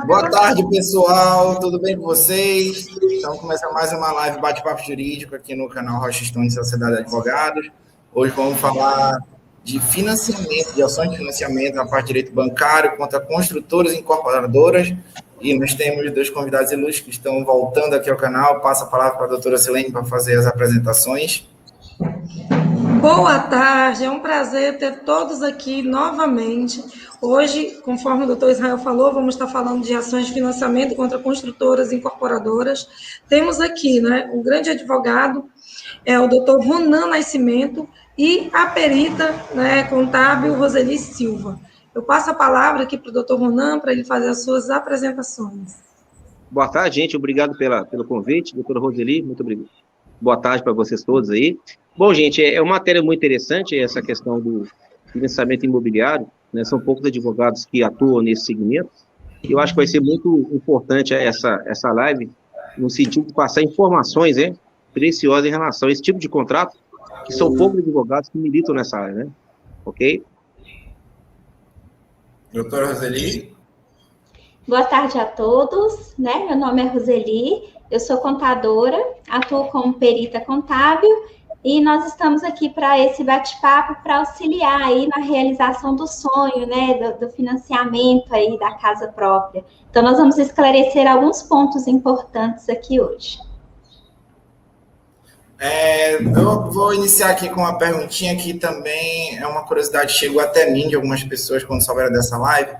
Boa tarde, pessoal. Tudo bem com vocês? Estamos começando mais uma live Bate-Papo Jurídico aqui no canal Rocha Stone Sociedade de Advogados. Hoje vamos falar de financiamento, de ações de financiamento na parte de direito bancário contra construtoras e incorporadoras. E nós temos dois convidados ilustres que estão voltando aqui ao canal. Passo a palavra para a doutora Silene para fazer as apresentações. Boa tarde, é um prazer ter todos aqui novamente. Hoje, conforme o doutor Israel falou, vamos estar falando de ações de financiamento contra construtoras e incorporadoras. Temos aqui, um grande advogado, o doutor Ronan Nascimento, e a perita contábil Roseli Silva. Eu passo a palavra aqui para o doutor Ronan, para ele fazer as suas apresentações. Boa tarde, gente. Obrigado pelo convite, doutora Roseli, muito obrigado. Boa tarde para vocês todos aí. Bom, gente, é uma matéria muito interessante essa questão do financiamento imobiliário, né? São poucos advogados que atuam nesse segmento. Eu acho que vai ser muito importante essa live, no sentido de passar informações preciosas em relação a esse tipo de contrato, que são poucos advogados que militam nessa área, né? Ok? Doutora Roseli. Boa tarde a todos, Meu nome é Roseli, eu sou contadora, atuo como perita contábil e nós estamos aqui para esse bate-papo para auxiliar aí na realização do sonho, do financiamento aí da casa própria. Então, nós vamos esclarecer alguns pontos importantes aqui hoje. Eu vou iniciar aqui com uma perguntinha que também é uma curiosidade, chegou até mim de algumas pessoas quando souberam dessa live.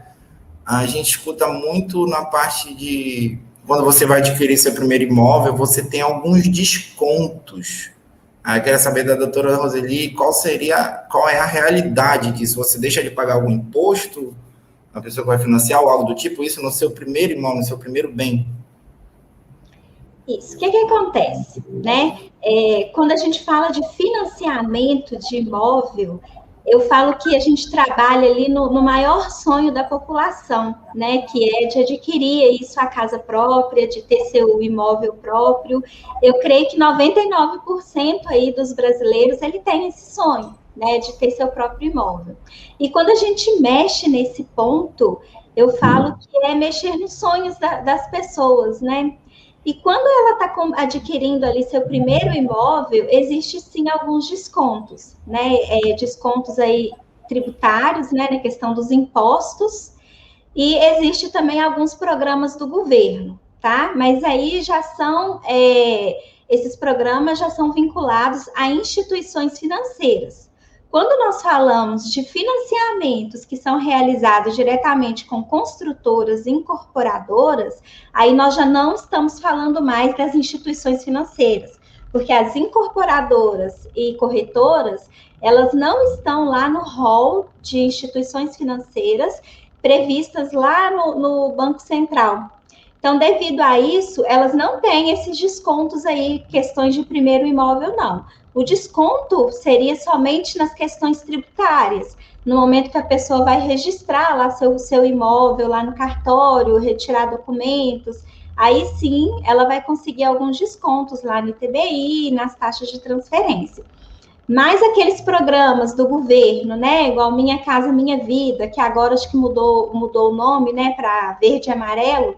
A gente escuta muito na parte de quando você vai adquirir seu primeiro imóvel, você tem alguns descontos. Eu quero saber da doutora Roseli qual é a realidade disso. Você deixa de pagar algum imposto, a pessoa que vai financiar ou algo do tipo, isso no seu primeiro imóvel, no seu primeiro bem? Isso. O que acontece, quando a gente fala de financiamento de imóvel, eu falo que a gente trabalha ali no maior sonho da população, que é de adquirir aí sua casa própria, de ter seu imóvel próprio. Eu creio que 99% aí dos brasileiros, ele tem esse sonho, de ter seu próprio imóvel. E quando a gente mexe nesse ponto, eu falo que é mexer nos sonhos das pessoas, E quando ela está adquirindo ali seu primeiro imóvel, existe sim alguns descontos, descontos aí tributários, na questão dos impostos, e existe também alguns programas do governo, tá? Mas aí já são, esses programas já são vinculados a instituições financeiras. Quando nós falamos de financiamentos que são realizados diretamente com construtoras e incorporadoras, aí nós já não estamos falando mais das instituições financeiras, porque as incorporadoras e corretoras, elas não estão lá no rol de instituições financeiras previstas lá no Banco Central. Então, devido a isso, elas não têm esses descontos aí, questões de primeiro imóvel, não. O desconto seria somente nas questões tributárias, no momento que a pessoa vai registrar lá seu imóvel lá no cartório, retirar documentos, aí sim ela vai conseguir alguns descontos lá no ITBI, nas taxas de transferência. Mas aqueles programas do governo, igual Minha Casa Minha Vida, que agora acho que mudou o nome, para verde e amarelo.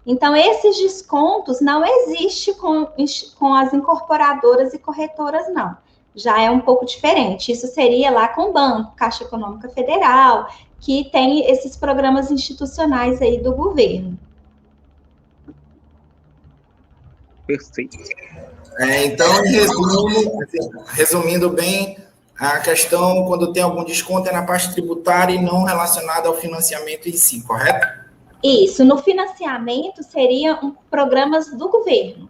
Então, esses descontos não existem com as incorporadoras e corretoras, não. Já é um pouco diferente. Isso seria lá com o banco, Caixa Econômica Federal, que tem esses programas institucionais aí do governo. Perfeito. Então, resumindo bem, a questão, quando tem algum desconto, é na parte tributária e não relacionada ao financiamento em si, correto? Isso, no financiamento seriam programas do governo,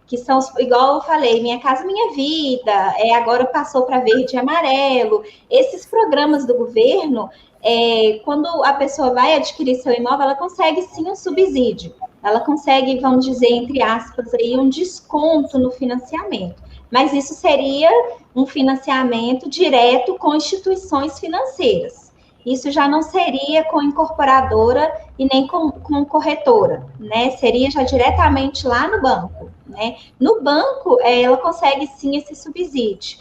que são, igual eu falei, Minha Casa Minha Vida, agora passou para verde e amarelo. Esses programas do governo, quando a pessoa vai adquirir seu imóvel, ela consegue sim um subsídio, ela consegue, vamos dizer, entre aspas, aí, um desconto no financiamento. Mas isso seria um financiamento direto com instituições financeiras. Isso já não seria com incorporadora e nem com corretora, Seria já diretamente lá no banco, No banco, ela consegue sim esse subsídio.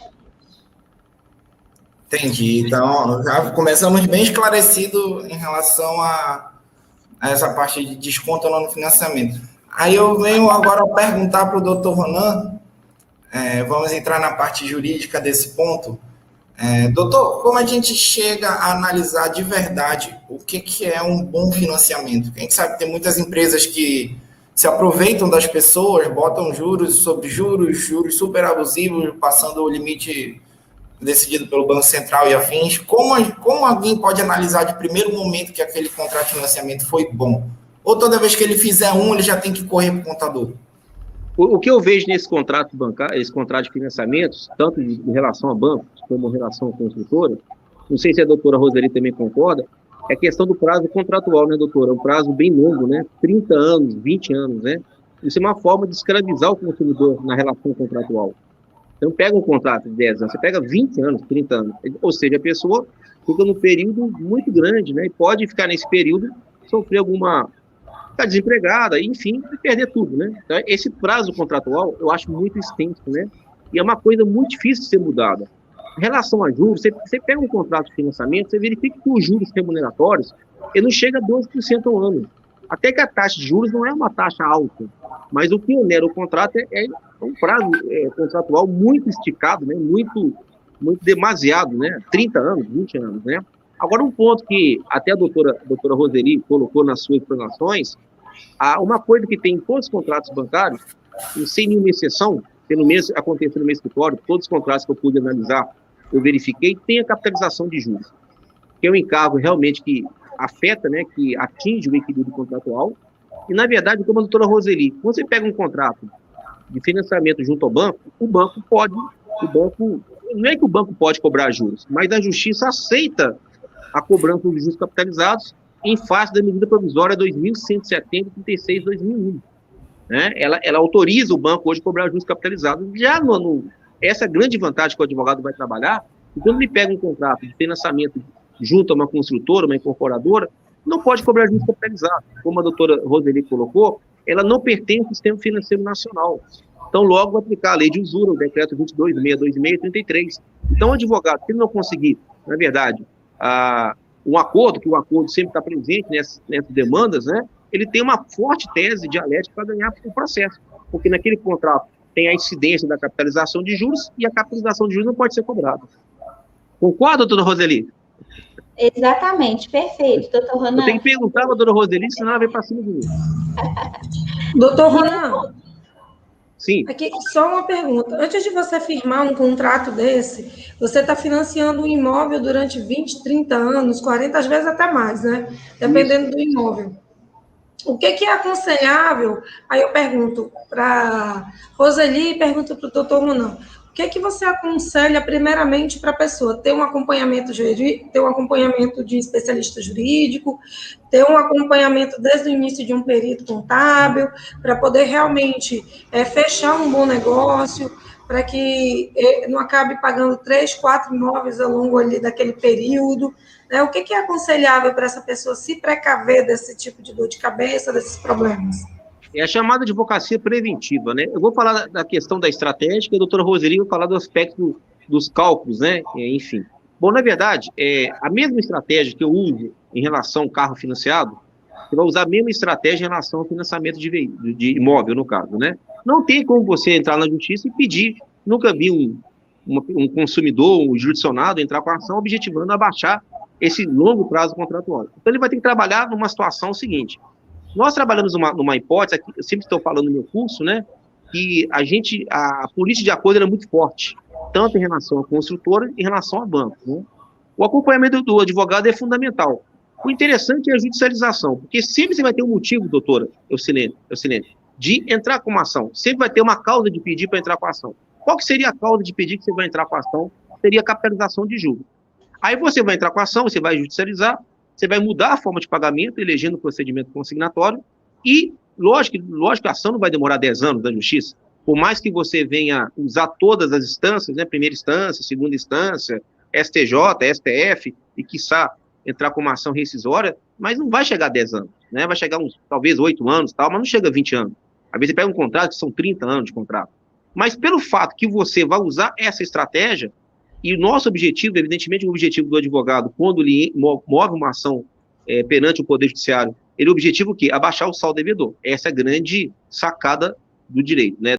Entendi. Então, já começamos bem esclarecido em relação a essa parte de desconto no financiamento. Aí eu venho agora perguntar para o doutor Ronan, vamos entrar na parte jurídica desse ponto. Doutor, como a gente chega a analisar de verdade o que é um bom financiamento? A gente sabe que tem muitas empresas que se aproveitam das pessoas, botam juros sobre juros, juros super abusivos, passando o limite decidido pelo Banco Central e afins. Como alguém pode analisar de primeiro momento que aquele contrato de financiamento foi bom? Ou toda vez que ele fizer ele já tem que correr para o contador? O que eu vejo nesse contrato bancário, esse contrato de financiamentos, tanto em relação a bancos como em relação à construtora, não sei se a doutora Roseli também concorda, é a questão do prazo contratual, né, doutora? É um prazo bem longo, né? 30 anos, 20 anos, né? Isso é uma forma de escravizar o consumidor na relação contratual. Então, pega um contrato de 10 anos, você pega 20 anos, 30 anos, ou seja, a pessoa fica num período muito grande, né? E pode ficar nesse período, sofrer ficar desempregada, enfim, e perder tudo, né? Então, esse prazo contratual, eu acho muito extenso, né? E é uma coisa muito difícil de ser mudada. Em relação a juros, você pega um contrato de financiamento, você verifica que os juros remuneratórios, ele não chega a 12% ao ano. Até que a taxa de juros não é uma taxa alta, mas o que onera o contrato é um prazo contratual muito esticado, né? Muito demasiado, né? 30 anos, 20 anos, né? Agora, um ponto que até a doutora Roseli colocou nas suas explanações, uma coisa que tem em todos os contratos bancários, e sem nenhuma exceção, pelo menos aconteceu no meu escritório, todos os contratos que eu pude analisar, eu verifiquei, tem a capitalização de juros, que é um encargo realmente que afeta, né, que atinge o equilíbrio contratual. E, na verdade, como a doutora Roseli, quando você pega um contrato de financiamento junto ao banco, não é que o banco pode cobrar juros, mas a justiça aceita a cobrança dos juros capitalizados em face da medida provisória 2170/36/2001. Né? Ela autoriza o banco hoje a cobrar juros capitalizados. Já essa grande vantagem que o advogado vai trabalhar, que quando ele pega um contrato de financiamento junto a uma construtora, uma incorporadora, não pode cobrar juros capitalizados. Como a doutora Roseli colocou, ela não pertence ao sistema financeiro nacional. Então, logo vai aplicar a lei de usura, o decreto 22.626/33. Então, o advogado, se ele não conseguir, na verdade, um acordo, que o acordo sempre está presente nessas demandas, né, ele tem uma forte tese dialética para ganhar o processo, porque naquele contrato tem a incidência da capitalização de juros e a capitalização de juros não pode ser cobrada. Concorda, doutora Roseli? Exatamente, perfeito, doutor Ronan. Eu tenho que perguntar para a doutora Roseli, senão ela vem para cima de mim. Doutor Ronan, sim. Aqui, só uma pergunta. Antes de você firmar um contrato desse, você está financiando um imóvel durante 20, 30 anos, 40, às vezes até mais, né? Dependendo do imóvel. O que é aconselhável? Aí eu pergunto para Roseli e pergunto para o doutor Ronan. O que você aconselha, primeiramente, para a pessoa? Ter um acompanhamento jurídico, ter um acompanhamento de especialista jurídico, ter um acompanhamento desde o início de um perito contábil, para poder realmente fechar um bom negócio, para que não acabe pagando 3, 4 imóveis ao longo ali daquele período. Né? O que é aconselhável para essa pessoa se precaver desse tipo de dor de cabeça, desses problemas? É a chamada advocacia preventiva, né? Eu vou falar da questão da estratégia, e a doutora Roseli vai falar do aspecto dos cálculos, né? Enfim. Bom, na verdade, a mesma estratégia que eu uso em relação ao carro financiado, você vai usar a mesma estratégia em relação ao financiamento de imóvel, no caso, né? Não tem como você entrar na justiça e pedir, nunca vi um consumidor, um jurisdicionado entrar com a ação objetivando abaixar esse longo prazo contratual. Então, ele vai ter que trabalhar numa situação seguinte. Nós trabalhamos numa hipótese, eu sempre estou falando no meu curso, né, que a política de acordo era muito forte, tanto em relação à construtora e em relação a banco. Né? O acompanhamento do advogado é fundamental. O interessante é a judicialização, porque sempre você vai ter um motivo, doutora Eucilene, de entrar com uma ação. Sempre vai ter uma causa de pedir para entrar com a ação. Qual que seria a causa de pedir que você vai entrar com a ação? Seria a capitalização de juros. Aí você vai entrar com a ação, você vai judicializar, você vai mudar a forma de pagamento, elegendo o procedimento consignatório, e, lógico que a ação não vai demorar 10 anos da justiça, por mais que você venha usar todas as instâncias, né, primeira instância, segunda instância, STJ, STF, e, quiçá, entrar com uma ação rescisória, mas não vai chegar a 10 anos, né, vai chegar talvez 8 anos, mas não chega a 20 anos. Às vezes você pega um contrato que são 30 anos de contrato. Mas pelo fato que você vai usar essa estratégia, E o nosso objetivo, evidentemente, o objetivo do advogado, quando ele move uma ação perante o Poder Judiciário, ele é o objetivo o quê? Abaixar o saldo devedor. Essa é a grande sacada do direito, né?